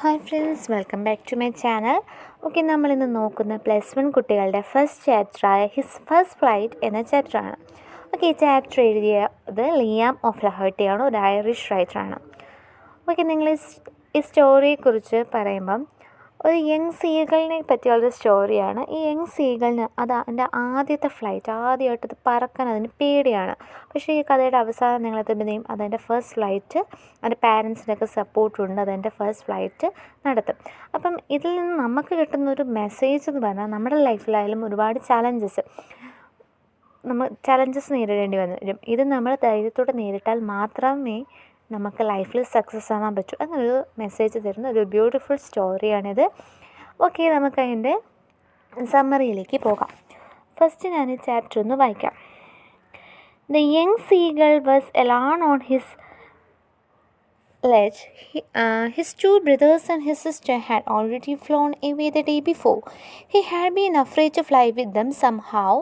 Hi friends, welcome back to my channel. Okay, നമ്മളിന്ന് നോക്കുന്ന +1 കുട്ടികളുടെ ഫസ്റ്റ് ചാപ്റ്ററായ ഹിസ് ഫസ്റ്റ് ഫ്ലൈറ്റ് എന്ന ചാപ്റ്ററാണ്. ഓക്കെ, ഈ ചാപ്റ്റർ എഴുതിയത് ലിയാം ഓഫ് ലഹർട്ടിയാണ്, ഒരു ഐറിഷ് റൈറ്ററാണ്. ഓക്കെ, നിങ്ങൾ ഈ സ്റ്റോറിയെക്കുറിച്ച് പറയുമ്പം ഒരു യങ് സീഗളിനെ പറ്റിയുള്ളൊരു സ്റ്റോറിയാണ്. ഈ യങ് സീഗളിന് അതിൻ്റെ ആദ്യത്തെ ഫ്ലൈറ്റ്, ആദ്യമായിട്ടത് പറക്കാൻ അതിന് പേടിയാണ്. പക്ഷേ ഈ കഥയുടെ അവസാനം നിങ്ങളെത്തുമ്പോഴത്തേക്കും അതിൻ്റെ ഫസ്റ്റ് ഫ്ലൈറ്റ്, അതിൻ്റെ പാരൻസിനൊക്കെ സപ്പോർട്ടുണ്ട്, അതിൻ്റെ ഫസ്റ്റ് ഫ്ലൈറ്റ് നടത്തും. അപ്പം ഇതിൽ നിന്ന് നമുക്ക് കിട്ടുന്നൊരു മെസ്സേജ് എന്ന് പറഞ്ഞാൽ, നമ്മുടെ ലൈഫിലായാലും ഒരുപാട് ചലഞ്ചസ് നേരിടേണ്ടി വരും. ഇത് നമ്മൾ ധൈര്യത്തോടെ നേരിട്ടാൽ മാത്രമേ നമുക്ക് ലൈഫിൽ സക്സസ് ആവാൻ പറ്റൂ. അങ്ങനൊരു മെസ്സേജ് തരുന്ന ഒരു ബ്യൂട്ടിഫുൾ സ്റ്റോറിയാണിത്. ഓക്കെ, നമുക്കതിൻ്റെ സമ്മറിയിലേക്ക് പോകാം. ഫസ്റ്റ് ഞാൻ ഈ ചാപ്റ്റർ ഒന്ന് വായിക്കാം. The young seagull was alone on his ledge. His two brothers and his sister had already flown away the day before. He had been afraid to fly with them somehow.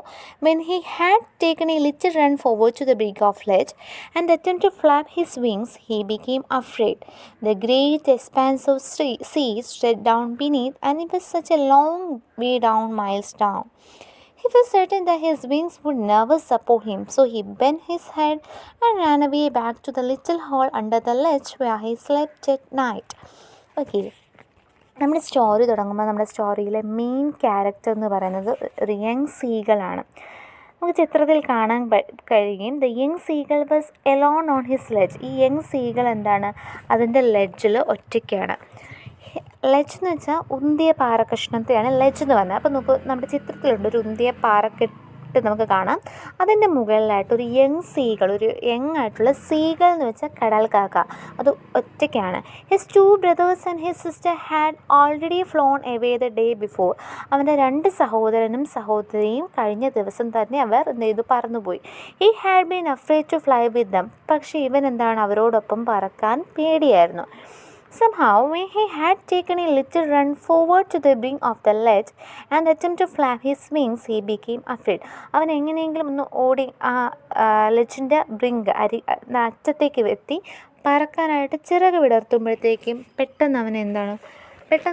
When he had taken a little run forward to the brink of ledge and attempted to flap his wings, he became afraid. The great expanse of sea stretched down beneath, and it was such a long way down, miles down. He was certain that his wings would never support him, so he bent his head and ran away back to the little hole under the ledge where he slept at night. Okay. നമ്മുടെ story തുടങ്ങുമ്പോൾ നമ്മുടെ സ്റ്റോറിയിലെ main character എന്ന് പറയുന്നത് ഒരു young സീഗളാണ്. നമുക്ക് ചിത്രത്തിൽ കാണാൻ കഴിയും. The young seagull was alone on his ledge. ഈ യങ് സീഗൾ എന്താണ്? അതിൻ്റെ ലെഡ്ജിൽ ഒറ്റയ്ക്കാണ്. ലെഡ്ജ് എന്ന് വെച്ചാൽ ഉന്തിയ പാറക്കഷ്ണത്തെയാണ് ലെഡ്ജ് എന്ന് പറഞ്ഞത്. അപ്പോൾ നമുക്ക് നമ്മുടെ ചിത്രത്തിലുണ്ട് ഒരു ഉന്തിയ പാറക്കെട്ട് നമുക്ക് കാണാം. അതിൻ്റെ മുകളിലായിട്ട് ഒരു യങ് സീഗൾ, ഒരു യങ് ആയിട്ടുള്ള സീഗൾ എന്ന് വെച്ചാൽ കടൽ കാക്ക, അത് ഒറ്റയ്ക്കാണ്. His to brothers and his sister had already flown away the day before. അവൻ്റെ രണ്ട് സഹോദരനും സഹോദരിയും കഴിഞ്ഞ ദിവസം തന്നെ അവർ എന്ത് ചെയ്തു? പറന്നുപോയി. He had been afraid to fly with them. പക്ഷേ ഇവൻ എന്താണ്? അവരോടൊപ്പം പറക്കാൻ പേടിയായിരുന്നു. Somehow, when he had taken a little run forward to the brink of the ledge and attempted to flap his wings, he became afraid. അവൻ എങ്ങനെയെങ്കിലും ഒന്ന് ഓടി ആ ലെഡ്ജിൻ്റെ അറ്റത്തേക്ക് എത്തി പറക്കാനായിട്ട് ചിറക് വിടർത്തുമ്പോഴത്തേക്കും പെട്ടെന്ന്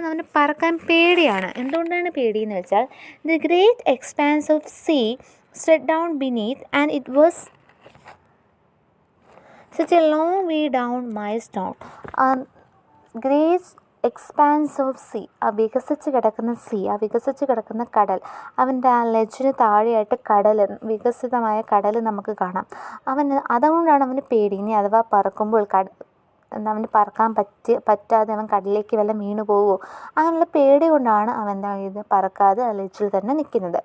അവന് പറക്കാൻ പേടിയാണ്. എന്തുകൊണ്ടാണ് പേടിയെന്ന് വെച്ചാൽ, the great expanse of sea stretched down beneath, and it was such a long way down, miles down. Great expanse of sea, ആ വികസിച്ച് കിടക്കുന്ന കടൽ, അവൻ്റെ ആ ലെഡ്ജിന് താഴെയായിട്ട് വികസിതമായ കടൽ നമുക്ക് കാണാം. അതുകൊണ്ടാണ് അവന് പേടി. ഇനി അഥവാ പറക്കുമ്പോൾ അവന് പറക്കാൻ പറ്റാതെ അവൻ കടലിലേക്ക് വല്ല വീണു പോകുമോ, അങ്ങനെയുള്ള പേടി കൊണ്ടാണ് അവൻ പറക്കാതെ ആ ലെഡ്ജിൽ തന്നെ നിൽക്കുന്നത്.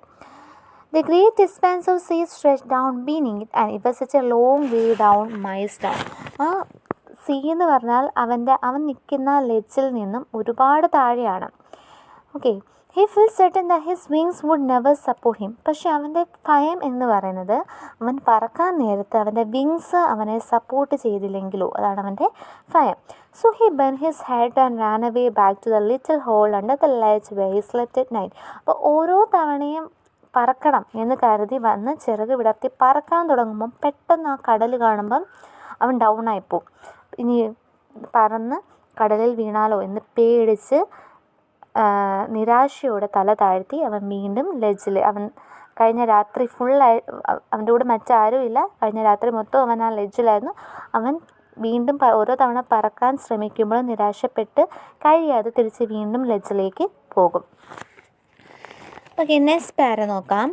The great expanse of sea stretched down beneath, and it was such a long way down, miles down. ആ സീ എന്ന് പറഞ്ഞാൽ അവൻ നിൽക്കുന്ന ലെഡ്ജിൽ നിന്നും ഒരുപാട് താഴെയാണ്. Okay, he feel certain that his wings would never support him. പക്ഷെ അവൻ്റെ ഭയം എന്ന് പറയുന്നത്, അവൻ പറക്കാൻ നേരത്ത് അവൻ്റെ വിങ്സ് അവനെ സപ്പോർട്ട് ചെയ്തില്ലെങ്കിലോ, അതാണ് അവൻ്റെ ഭയം. So he bent his head and ran away back to the little hole under the ledge where he slept at night. അപ്പോൾ ഓരോ തവണയും പറക്കണം എന്ന് കരുതി വന്ന് ചിറക് വിടർത്തി പറക്കാൻ തുടങ്ങുമ്പം പെട്ടെന്ന് ആ കടൽ കാണുമ്പം അവൻ ഡൗൺ ആയിപ്പോവും. ഇനി പറന്ന് കടലിൽ വീണാലോ എന്ന് പേടിച്ച് നിരാശയോടെ തല താഴ്ത്തി അവൻ വീണ്ടും ലെഡ്ജിൽ, കഴിഞ്ഞ രാത്രി ഫുള്ളായി അവൻ്റെ കൂടെ മറ്റാരുമില്ല, കഴിഞ്ഞ രാത്രി മൊത്തം അവൻ ആ ലെഡ്ജിലായിരുന്നു. അവൻ വീണ്ടും ഓരോ തവണ പറക്കാൻ ശ്രമിക്കുമ്പോൾ നിരാശപ്പെട്ട് കഴിയാതെ തിരിച്ച് വീണ്ടും ലെഡ്ജിലേക്ക് പോകും. ഓക്കെ, നെക്സ്റ്റ് പാര നോക്കാം.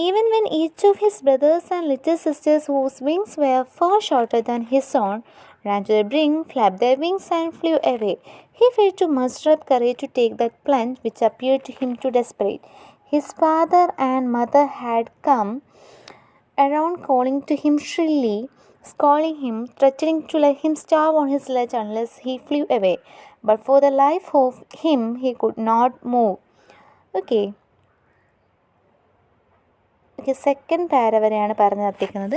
Even when each of his brothers and little sisters, whose wings were far shorter than his own, ran to the brink, flapped their wings and flew away, he failed to muster up courage to take that plunge which appeared to him too desperate. His father and mother had come around, calling to him shrilly, scolding him, threatening to let him starve on his ledge unless he flew away. But for the life of him, he could not move. Okay. Second പാര വരെയാണ് പറഞ്ഞു നിർത്തിക്കുന്നത്.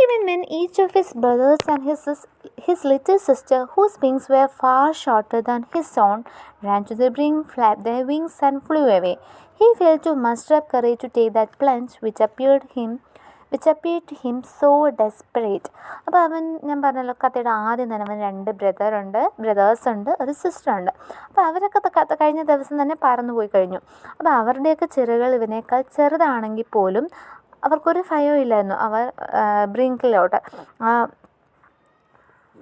Even when each of his brothers and his little sister, whose wings were far shorter than his own, ran to the brink, flapped their wings and flew away, he failed to muster up courage to take that plunge which appeared which appeared to him so desperate. അപ്പോൾ ഞാൻ പറഞ്ഞല്ലോ കഥയുടെ ആദ്യം തന്നെ അവൻ 2 brothers ഉണ്ട്, ഒരു sister ഉണ്ട്. അപ്പോൾ അവരൊക്കെ കഴിഞ്ഞ ദിവസം തന്നെ പറന്നുപോയി കഴിഞ്ഞു. അപ്പോൾ അവരുടെയൊക്കെ ചിറകുകൾ ഇവനേക്കാൾ ചെറുതാണെങ്കിൽ പോലും അവർക്കൊരു ഭയവും ഇല്ലായിരുന്നു. അവർ ബ്രിങ്കിലോട്ട്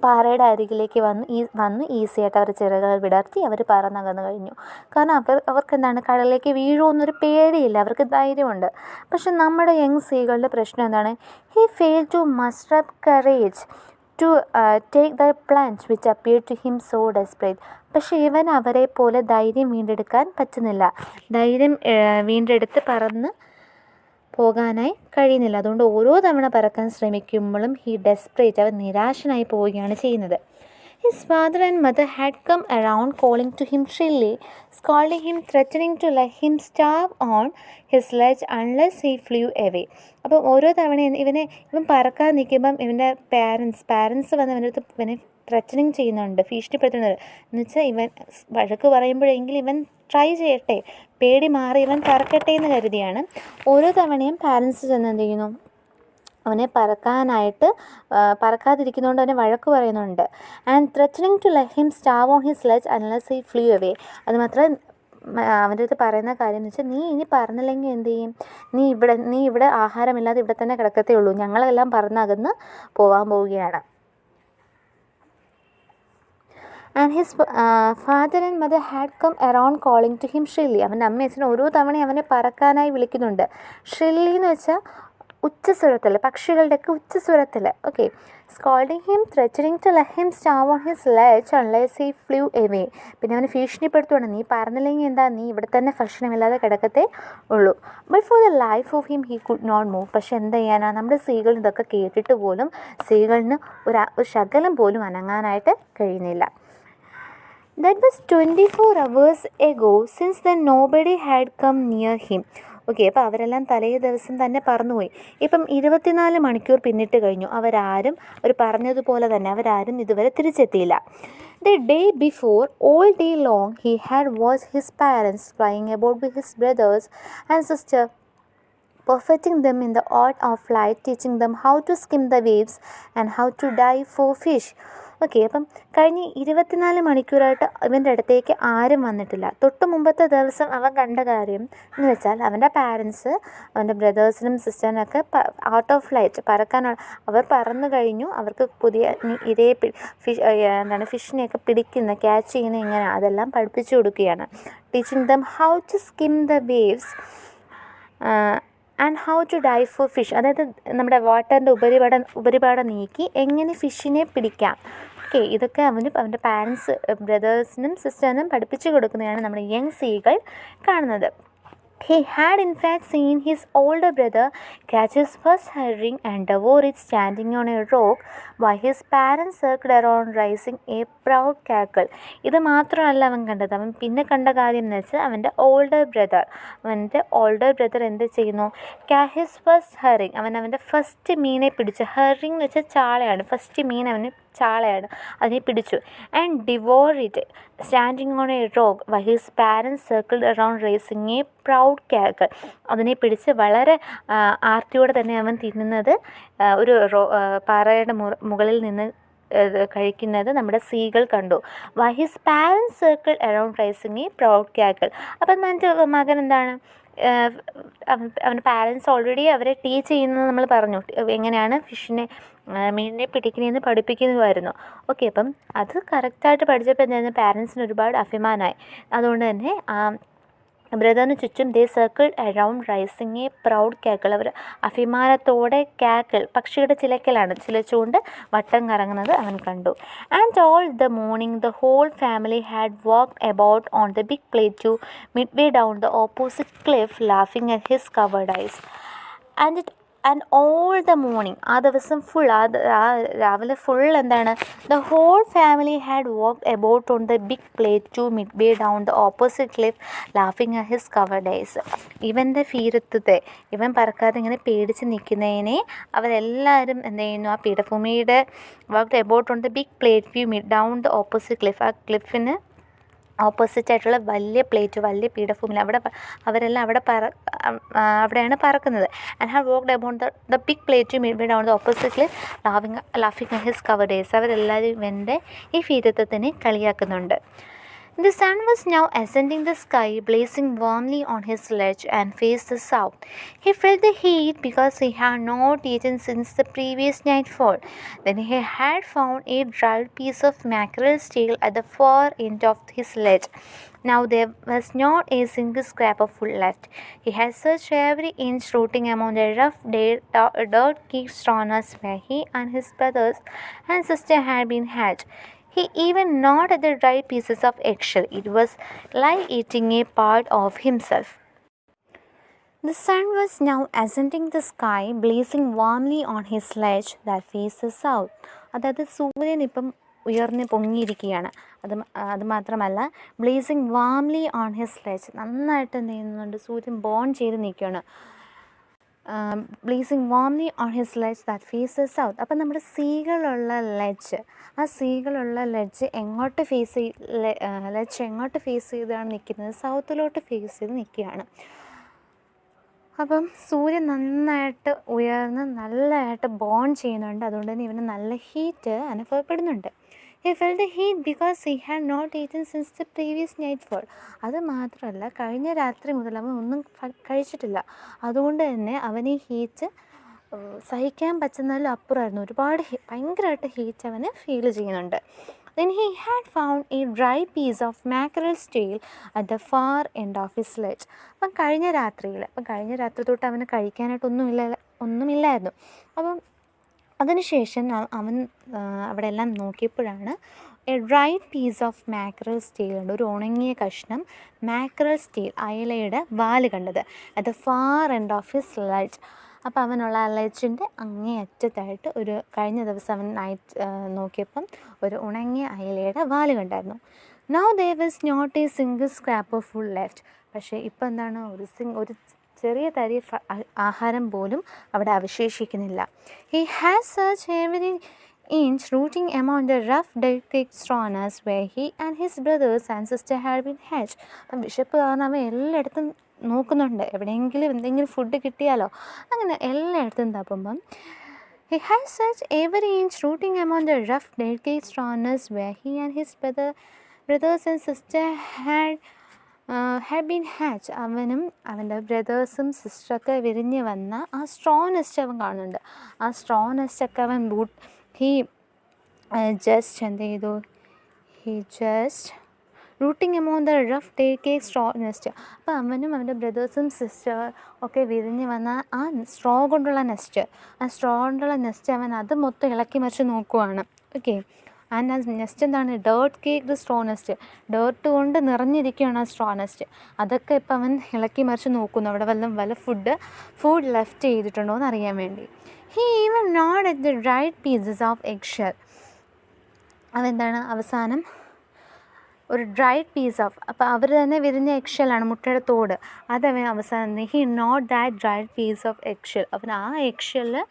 പാറയുടെ അരികിലേക്ക് വന്ന് ഈസിയായിട്ട് അവർ ചിറകുകൾ വിടർത്തി അവർ പറന്നകന്നു കഴിഞ്ഞു. കാരണം അവർക്ക് എന്താണ്, കടലിലേക്ക് വീഴുമെന്നൊരു പേടിയില്ല, അവർക്ക് ധൈര്യമുണ്ട്. പക്ഷെ നമ്മുടെ യങ് സീകളുടെ പ്രശ്നം എന്താണ്? He fail to muster up courage to take the plunge which appear to him so desperate. പക്ഷേ ഇവൻ അവരെ പോലെ ധൈര്യം വീണ്ടെടുക്കാൻ പറ്റുന്നില്ല. ധൈര്യം വീണ്ടെടുത്ത് പറന്ന് പോകാനായി കഴിയുന്നില്ല. അതുകൊണ്ട് ഓരോ തവണ പറക്കാൻ ശ്രമിക്കുമ്പോഴും അവൻ നിരാശനായി പോവുകയാണ് ചെയ്യുന്നത്. His father and mother had come around calling to him shrilly, scolding him, threatening to let him starve on his ledge unless he flew away. അപ്പം ഓരോ തവണയും ഇവൻ പറക്കാൻ നിൽക്കുമ്പം ഇവൻ്റെ പാരൻസ് വന്ന് ഇവനെ ത്രെറ്റനിങ് ചെയ്യുന്നുണ്ട്, ഭീഷണിപ്പെടുത്തുന്നത്. എന്നുവെച്ചാൽ ഇവൻ വഴക്ക് പറയുമ്പോഴെങ്കിലും ഇവൻ ട്രൈ ചെയ്യട്ടെ, പേടി മാറി ഇവൻ പറക്കട്ടെ എന്ന് കരുതിയാണ്. ഓരോ തവണയും പാരൻസ് ചെന്ന് എന്ത് ചെയ്യുന്നു, അവനെ പറക്കാതിരിക്കുന്നതുകൊണ്ട് അവനെ വഴക്ക് പറയുന്നുണ്ട്. And threatening to let him starve on his ledge unless he flew away. അത് മാത്രം അവൻ്റെ അടുത്ത് പറയുന്ന കാര്യം എന്ന് വെച്ചാൽ, നീ ഇനി പറഞ്ഞില്ലെങ്കിൽ എന്ത് ചെയ്യും, നീ ഇവിടെ ആഹാരമില്ലാതെ ഇവിടെ തന്നെ കിടക്കത്തേ ഉള്ളൂ, ഞങ്ങളെല്ലാം പറന്നകന്ന് പോകാൻ പോവുകയാണ്. And his father and mother had come around calling to him shrilly. അവൻ്റെ അമ്മ അച്ഛനും ഓരോ തവണയും അവനെ പറക്കാനായി വിളിക്കുന്നുണ്ട്. ഷ്രില്ലി എന്ന് വെച്ചാൽ ഉച്ചസ്വരത്തിൽ, പക്ഷികളുടെയൊക്കെ ഉച്ചസ്വരത്തിൽ. Okay. Scolding him, threatening to let him starve on his ledge unless he flew away. പിന്നെ അവന് ഭീഷണിപ്പെടുത്തുവാണ്, നീ പറഞ്ഞില്ലെങ്കിൽ എന്താ, നീ ഇവിടെ തന്നെ ഭക്ഷണമില്ലാതെ കിടക്കത്തേ ഉള്ളൂ. But for the life of him he could not move. പക്ഷെ എന്താ ചെയ്യാനാ, നമ്മുടെ സ്ത്രീകൾ ഇതൊക്കെ കേട്ടിട്ട് പോലും സ്ത്രീകളിന് ഒരു ശകലം പോലും അനങ്ങാനായിട്ട് കഴിയുന്നില്ല. That was 24 hours ago. Since then nobody had come near him. Okay. അപ്പോൾ അവരെല്ലാം തലേ ദിവസം തന്നെ പറന്നുപോയി. ഇപ്പം 24 മണിക്കൂർ പിന്നിട്ട് കഴിഞ്ഞു. അവർ പറഞ്ഞതുപോലെ തന്നെ അവരാരും ഇതുവരെ തിരിച്ചെത്തിയില്ല. The day before, all day long, he had watched his parents flying about with his brothers and sister, perfecting them in the art of flight, teaching them how to skim the waves and how to dive for fish. Okay. അപ്പം കഴിഞ്ഞ 24 മണിക്കൂറായിട്ട് ഇവൻ്റെ അടുത്തേക്ക് ആരും വന്നിട്ടില്ല. തൊട്ട് മുമ്പത്തെ ദിവസം അവൻ കണ്ട കാര്യം എന്ന് വെച്ചാൽ, അവൻ്റെ പാരൻസ് അവൻ്റെ ബ്രദേഴ്സിനും സിസ്റ്ററിനൊക്കെ ഔട്ട് ഓഫ് ഫ്ലൈറ്റ് അവർ പറന്നു കഴിഞ്ഞു. അവർക്ക് പുതിയ ഫിഷിനെയൊക്കെ ക്യാച്ച് ചെയ്യുന്ന എങ്ങനെയാണ് അതെല്ലാം പഠിപ്പിച്ചു കൊടുക്കുകയാണ്. Teaching them how to skim the waves and how to dive for fish. അതായത് നമ്മുടെ വാട്ടറിൻ്റെ ഉപരിപാടം നീക്കി എങ്ങനെ ഫിഷിനെ പിടിക്കാം. ഓക്കെ. ഇതൊക്കെ അവൻ്റെ പാരൻസ് ബ്രദേഴ്സിനും സിസ്റ്ററിനും പഠിപ്പിച്ചു കൊടുക്കുന്നതാണ് നമ്മുടെ യങ് സീകൾ കാണുന്നത്. He had in fact seen his older brother catch his first herring and devour it standing on a rock while his parents circled around raising a proud cackle. ഇത് മാത്രമല്ല അവൻ കണ്ടത്. അവൻ പിന്നെ കണ്ട കാര്യം എന്ന് വെച്ചാൽ അവൻ്റെ ഓൾഡർ ബ്രദർ എന്ത് ചെയ്യുന്നു, ഹിസ് ഫസ്റ്റ് ഹെറിങ്, അവൻ്റെ ഫസ്റ്റ് മീനെ പിടിച്ചു. ഹെറിങ് എന്ന് വെച്ചാൽ ചാളയാണ്. ഫസ്റ്റ് മീൻ അവന് ചാളയാണ്, അതിനെ പിടിച്ചു. And devour it standing on a rock while his parents circled around raising a proud cackle. അതിനെ പിടിച്ച് വളരെ ആർത്തിയോടെ തന്നെ അവൻ തിന്നുന്നത് ഒരു പാറയുടെ മുകളിൽ നിന്ന് കഴിക്കുന്നത് നമ്മുടെ സീകൾ കണ്ടു. While his parents circle around raising a proud cackle. അപ്പം എൻ്റെ മകൻ എന്താണ്, അവൻ്റെ പാരൻസ് ഓൾറെഡി അവരെ ടീച്ച് ചെയ്യുന്നത് നമ്മൾ പറഞ്ഞു, എങ്ങനെയാണ് മീനിനെ പിടിക്കുന്നതെന്ന് പഠിപ്പിക്കുന്നതായിരുന്നു. ഓക്കെ. അപ്പം അത് കറക്റ്റായിട്ട് പഠിച്ചപ്പോൾ എന്തായിരുന്നു, പാരൻസിന് ഒരുപാട് അഭിമാനമായി. അതുകൊണ്ട് തന്നെ ബ്രദറിന് ചുറ്റും they circle around raising a proud cackle. അവർ അഭിമാനത്തോടെ കാക്കിൾ, പക്ഷിയുടെ ചിലച്ചുകൊണ്ട് വട്ടം കറങ്ങുന്നത് അവൻ കണ്ടു. And all the morning the whole family had walked about on the big plateau midway down the opposite cliff ലാഫിങ് at his covered ice. And all the morning, ആ ദിവസം ഫുൾ, രാവിലെ ഫുൾ എന്താണ്, the whole family had walked about on the big plateau midway down the opposite cliff ലാഫിങ് at his covered eyes. ഇവൻ്റെ ഭീരുത്വത്തെ, ഇവൻ പറക്കാതെ ഇങ്ങനെ പേടിച്ച് നിൽക്കുന്നതിനെ അവരെല്ലാവരും എന്ത് ചെയ്യുന്നു, ആ പീഠഭൂമിയുടെ walked about on the big plateau down the opposite cliff, ആ ക്ലിഫിന് ഓപ്പോസിറ്റ് ആയിട്ടുള്ള വലിയ പ്ലേറ്റ്, വലിയ പീഠഭൂമിയിൽ അവരെല്ലാം അവിടെയാണ് പറക്കുന്നത്. And have walked about the big plate mid on the opposite cliff ലാഫിങ് അറ്റ് ഹിസ് കവേഴ്സ്. അവരെല്ലാവരും ഇവൻ്റെ ഈ ഭീരുത്വത്തിനെ കളിയാക്കുന്നുണ്ട്. The sun was now ascending the sky, blazing warmly on his ledge and faced the south. He felt the heat because he had not eaten since the previous nightfall. Then he had found a dried piece of mackerel steel at the far end of his ledge. Now there was not a single scrap of wood left. He had searched every inch, rooting among the rough dirt caked straws where he and his brothers and sister had been hatched. He even gnawed at the dry pieces of eggshell. It was like eating a part of himself. The sun was now ascending the sky, blazing warmly on his ledge that faced the south. അതായത് സൂര്യൻ ഇപ്പം ഉയർന്ന് പൊങ്ങിയിരിക്കുകയാണ്. അത് മാത്രമല്ല, blazing warmly on his ledge, നന്നായിട്ട് എന്ത് ചെയ്യുന്നുണ്ട്, സൂര്യൻ ബോൺ ചെയ്ത് നിൽക്കുകയാണ്. Blazing warmly on his ledge that face south. അപ്പം നമ്മുടെ സീകളുള്ള ലെഡ്ജ്, ആ സീകളുള്ള ലെഡ്ജ് എങ്ങോട്ട് ഫേസ് ചെയ്താണ് നിൽക്കുന്നത്? സൗത്തിലോട്ട് ഫേസ് ചെയ്ത് നിൽക്കുകയാണ്. അപ്പം സൂര്യൻ നന്നായിട്ട് ഉയർന്ന് നല്ലതായിട്ട് ബോൺ ചെയ്യുന്നുണ്ട്. അതുകൊണ്ട് തന്നെ ഇവന് നല്ല ഹീറ്റ് അനുഭവപ്പെടുന്നുണ്ട്. He felt the heat because he had not eaten since the previous nightfall. അത് മാത്രമല്ല, കഴിഞ്ഞ രാത്രി മുതൽ അവൻ ഒന്നും കഴിച്ചിട്ടില്ല. അതുകൊണ്ട് തന്നെ അവന് ഈ ഹീറ്റ് സഹിക്കാൻ പറ്റുന്നതിലും അപ്പുറമായിരുന്നു. ഭയങ്കരമായിട്ട് ഹീറ്റ് അവന് ഫീൽ ചെയ്യുന്നുണ്ട്. Then he had found a dry piece of mackerel steel at the far end of his ledge. അപ്പം കഴിഞ്ഞ രാത്രി തൊട്ട് അവന് കഴിക്കാനായിട്ട് ഒന്നുമില്ലായിരുന്നു. അപ്പം അതിനുശേഷം അവൻ അവിടെ എല്ലാം നോക്കിയപ്പോഴാണ് a dry piece of mackerel tail ഉണ്ട്, ഒരു ഉണങ്ങിയ കഷ്ണം മാക്രൽ സ്റ്റീൽ, അയലയുടെ വാല് കണ്ടത്. At the far end of his ledge. അപ്പോൾ അവനുള്ള ആ ലെഡ്ജിൻ്റെ അങ്ങേ അറ്റത്തായിട്ട് കഴിഞ്ഞ ദിവസം അവൻ നോക്കിയപ്പം ഒരു ഉണങ്ങിയ അയലയുടെ വാല് കണ്ടായിരുന്നു. Now there was not a single scrap of food left. പക്ഷേ ഇപ്പോൾ എന്താണ്, ഒരു ചെറിയ തരി ആഹാരം പോലും അവിടെ അവശേഷിക്കുന്നില്ല. He has searched every inch, rooting among the rough dirt-caked straws where he and his brothers and sister had been hatched. അപ്പം വിശപ്പ് കാരണം അവൻ എല്ലായിടത്തും നോക്കുന്നുണ്ട്, എന്തെങ്കിലും ഫുഡ് കിട്ടിയാലോ. അങ്ങനെ എല്ലായിടത്തും തപ്പുമ്പം he has searched every inch, rooting among the rough dirt-caked straws where he and his brothers and sister had been hatched. അവനും അവൻ്റെ ബ്രദേഴ്സും സിസ്റ്ററൊക്കെ വിരിഞ്ഞ് വന്ന ആ സ്ട്രോ നെസ്റ്റ് അവൻ കാണുന്നുണ്ട്. ആ സ്ട്രോ നെസ്റ്റൊക്കെ അവൻ rooting among the rough take straw nest. അപ്പോൾ അവനും അവൻ്റെ ബ്രദേഴ്സും സിസ്റ്റർ ഒക്കെ വിരിഞ്ഞ് വന്ന ആ സ്ട്രോ കൊണ്ടുള്ള നെസ്റ്റ് അവൻ അത് മൊത്തം ഇളക്കി മറിച്ച് നോക്കുവാണ്. ഓക്കെ, ആ നെസ്റ്റ് എന്താണ്? Dirt cake straw nest, dirt കൊണ്ട് നിറഞ്ഞിരിക്കുകയാണ് ആ സ്ട്രോ നെസ്റ്റ്. അതൊക്കെ ഇപ്പം അവൻ ഇളക്കി മറിച്ച് നോക്കുന്നു, അവിടെ വല്ല ഫുഡ് ലെഫ്റ്റ് ചെയ്തിട്ടുണ്ടോ എന്ന് അറിയാൻ വേണ്ടി. He even not at the dried pieces of egg shell. അതെന്താണ്? അവസാനം ഒരു ഡ്രൈഡ് പീസ് ഓഫ്, അപ്പോൾ അവർ തന്നെ വിരിഞ്ഞ എഗ്ഷെല്ലാണ്, മുട്ടയുടെ തോട്, അതവൻ അവസാനം he not that dried piece of eggshell, അവൻ ആ എഗ്ഷെല്ല്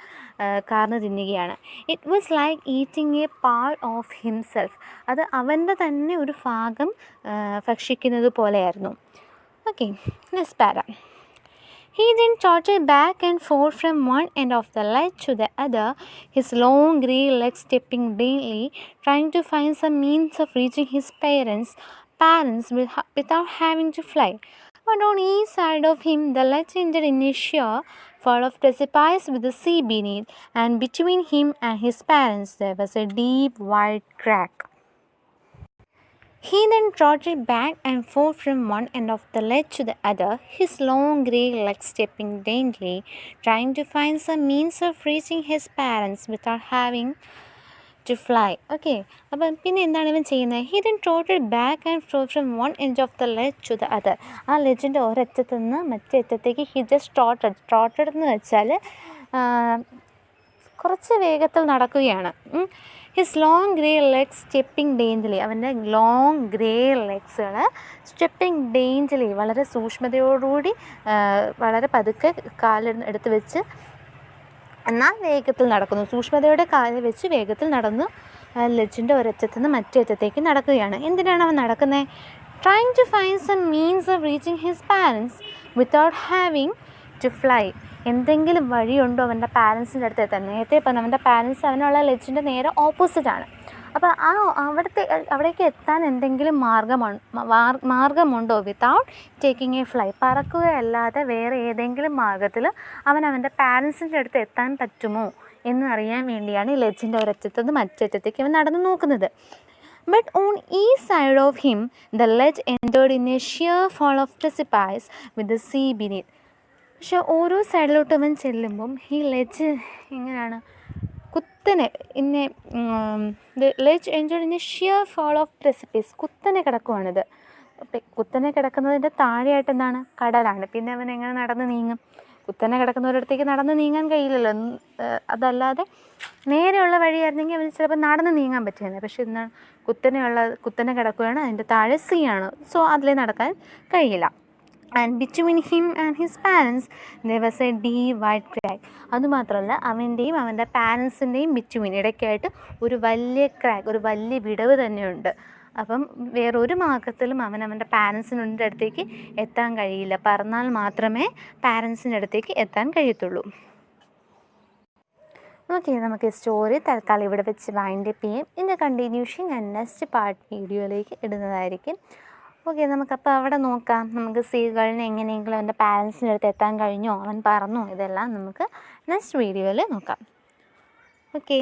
കാർന്ന് തിന്നുകയാണ്. It was like eating a part of himself. അത് അവൻ്റെ തന്നെ ഒരു ഭാഗം ഭക്ഷിക്കുന്നത് പോലെയായിരുന്നു. Okay, next para. He then trotted back and forth from one end of the ledge to the other, his long grey legs stepping daintily, trying to find some means of reaching his parents without having to fly. But on each side of him the ledge ended in a sheer fall of precipice with the sea beneath, and between him and his parents there was a deep wide crack. He then trotted back and forth from one end of the ledge to the other, his long grey legs stepping daintily, trying to find some means of reaching his parents without having to fly. Okay, അപ്പം പിന്നെ എന്താണ് ഇവൻ ചെയ്യുന്നത്? He then trotted back and forth from one edge of the ledge to the other. ആ ലെഡ്ജിൻ്റെ ഒരറ്റത്ത് നിന്ന് മറ്റേ അറ്റത്തേക്ക് he just trotted എന്ന് വെച്ചാൽ കുറച്ച് വേഗത്തിൽ നടക്കുകയാണ്. His long grey legs stepping daintily, അവൻ്റെ ലോങ് ഗ്രേ ലെഗ്സുകൾ സ്റ്റെപ്പിംഗ് ഡേഞ്ചലി, വളരെ സൂക്ഷ്മതയോടുകൂടി വളരെ പതുക്കെ കാലെടുത്ത് വെച്ച് എന്നാൽ വേഗത്തിൽ നടക്കുന്നു. സൂക്ഷ്മതയോടെ കാലിൽ വെച്ച് വേഗത്തിൽ നടന്നു ലെഡ്ജിൻ്റെ ഒരറ്റത്തു നിന്ന് മറ്റേ അറ്റത്തേക്ക് നടക്കുകയാണ്. എന്തിനാണ് അവൻ നടക്കുന്നത്? trying to find some means of reaching his parents without having to fly. എന്തെങ്കിലും വഴിയുണ്ടോ അവൻ്റെ പാരൻസിൻ്റെ അടുത്ത് എത്താൻ. നേരത്തെ പറഞ്ഞു അവൻ്റെ പാരൻസ് അവനുള്ള ലെജിൻ്റെ നേരെ ഓപ്പോസിറ്റാണ്. അപ്പോൾ അവിടേക്ക് എത്താൻ എന്തെങ്കിലും മാർഗമുണ്ടോ വിത്തൗട്ട് ടേക്കിംഗ് എ ഫ്ലൈ. പറക്കുകയല്ലാതെ വേറെ ഏതെങ്കിലും മാർഗത്തിൽ അവൻ്റെ പാരൻസിൻ്റെ അടുത്ത് എത്താൻ പറ്റുമോ എന്നറിയാൻ വേണ്ടിയാണ് ഈ ലെജിൻ്റെ ഒരറ്റത്തുനിന്ന് മറ്ററ്റത്തേക്ക് അവൻ നടന്നു നോക്കുന്നത്. But on each side of him, the ledge entered in a sheer fall of precipice with the sea beneath. പക്ഷെ ഓരോ സൈഡിലോട്ട് അവൻ ചെല്ലുമ്പം ഈ ലെജ് എങ്ങനെയാണ് കുത്തനെ ledge ended in a sheer fall of precipice. കുത്തനെ കിടക്കുവാണിത്. കുത്തനെ കിടക്കുന്നതിൻ്റെ താഴെയായിട്ട് എന്താണ്, കടലാണ്. പിന്നെ അവൻ എങ്ങനെ നടന്ന് നീങ്ങും? കുത്തനെ കിടക്കുന്നവരടുത്തേക്ക് നടന്ന് നീങ്ങാൻ കഴിയില്ലല്ലോ. അതല്ലാതെ നേരെയുള്ള വഴിയായിരുന്നെങ്കിൽ അവന് ചിലപ്പോൾ നടന്ന് നീങ്ങാൻ പറ്റിയത്. പക്ഷെ എന്താണ്, കുത്തനെ കിടക്കുകയാണ്, അതിൻ്റെ താഴെ സീ ആണ്. സോ അതിൽ നടക്കാൻ കഴിയില്ല. And between him and his parents there was a deep wide crack. അതുമാത്രമല്ല അവൻ്റെയും അവൻ്റെ പാരൻസിൻ്റെയും ബിറ്റ്വീൻ ഇടയ്ക്കായിട്ട് ഒരു വലിയ ക്രാക്ക്, ഒരു വലിയ വിടവ് തന്നെയുണ്ട്. അപ്പം വേറൊരു മാർഗത്തിലും അവൻ്റെ പാരൻസിൻ്റെ അടുത്തേക്ക് എത്താൻ കഴിയില്ല. പറഞ്ഞാൽ മാത്രമേ പാരൻസിൻ്റെ അടുത്തേക്ക് എത്താൻ കഴിയത്തുള്ളൂ. ഓക്കെ, നമുക്ക് സ്റ്റോറി തൽക്കാലം ഇവിടെ വെച്ച് വൈൻഡപ്പ് ചെയ്യും. ഇതിൻ്റെ കണ്ടിന്യൂഷൻ ഞാൻ നെക്സ്റ്റ് പാർട്ട് വീഡിയോയിലേക്ക് ഇടുന്നതായിരിക്കും. ഓക്കെ, നമുക്കപ്പോൾ അവിടെ നോക്കാം. നമുക്ക് സീകളിനെ എങ്ങനെയെങ്കിലും അവൻ്റെ പാരൻസിൻ്റെ അടുത്ത് എത്താൻ കഴിഞ്ഞോ, അവൻ പറഞ്ഞോ, ഇതെല്ലാം നമുക്ക് നെക്സ്റ്റ് വീഡിയോയിൽ നോക്കാം. ഓക്കെ.